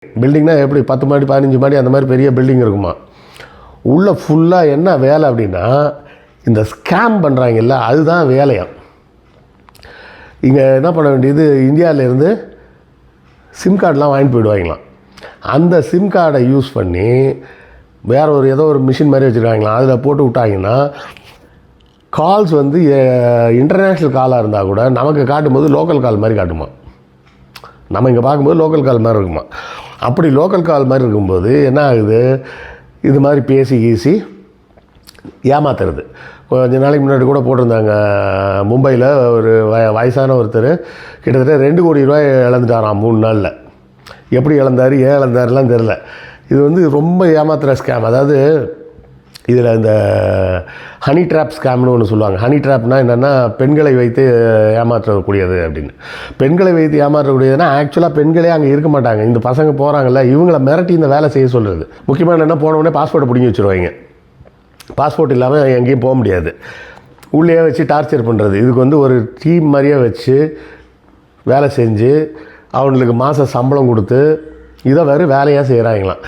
பில்டிங்னா எப்படி 10 மாடி 15 மாடி அந்த மாதிரி பெரிய பில்டிங் இருக்குமா. உள்ளே ஃபுல்லாக என்ன வேலை அப்படின்னா இந்த ஸ்கேம் பண்ணுறாங்கல்ல, அதுதான் வேலையாம். இங்கே என்ன பண்ண வேண்டியது, இந்தியாவிலேருந்து சிம் கார்டெலாம் வாங்கிட்டு போயிடுவாங்களாம். அந்த சிம் கார்டை யூஸ் பண்ணி வேறு ஏதோ ஒரு மிஷின் மாதிரி வச்சுருக்காங்களாம், அதில் போட்டு விட்டாங்கன்னா கால்ஸ் வந்து இன்டர்நேஷ்னல் காலாக இருந்தால் கூட நமக்கு காட்டும்போது லோக்கல் கால் மாதிரி காட்டுமா. நம்ம இங்கே பார்க்கும்போது லோக்கல் கால் மாதிரி இருக்குமா. அப்படி லோக்கல் கால் மாதிரி இருக்கும்போது என்ன ஆகுது, இது மாதிரி பேசி கீசி ஏமாத்துறது. கொஞ்ச நாளைக்கு முன்னாடி கூட போட்டிருந்தாங்க, மும்பையில் ஒரு வயசான ஒருத்தர் கிட்டத்தட்ட 2 கோடி ரூபாய் இழந்துட்டாராம் 3 நாளில். எப்படி இழந்தார், ஏன் இழந்தாருலாம் தெரில. இது வந்து ரொம்ப ஏமாத்துகிற ஸ்கேம். அதாவது இதில் இந்த ஹனி ட்ராப் ஸ்கேம்னு ஒன்று சொல்லுவாங்க. ஹனி ட்ராப்னா என்னென்னா பெண்களை வைத்து ஏமாற்றக்கூடியது அப்படின்னு. பெண்களை வைத்து ஏமாற்றக்கூடியதுன்னா ஆக்சுவலாக பெண்களே அங்கே இருக்க மாட்டாங்க. இந்த பசங்க போகிறாங்கல்ல, இவங்களை மிரட்டி இந்த வேலை செய்ய சொல்கிறது. முக்கியமாக என்னென்னா போனவுடனே பாஸ்போர்ட்டை பிடிங்கி வச்சுருவாங்க. பாஸ்போர்ட் இல்லாமல் எங்கேயும் போக முடியாது. உள்ளே வச்சு டார்ச்சர் பண்ணுறது. இதுக்கு வந்து ஒரு டீம் மாதிரியே வச்சு வேலை செஞ்சு அவங்களுக்கு மாத சம்பளம் கொடுத்து இதை வேறு வேலையாக செய்கிறாங்களாம்.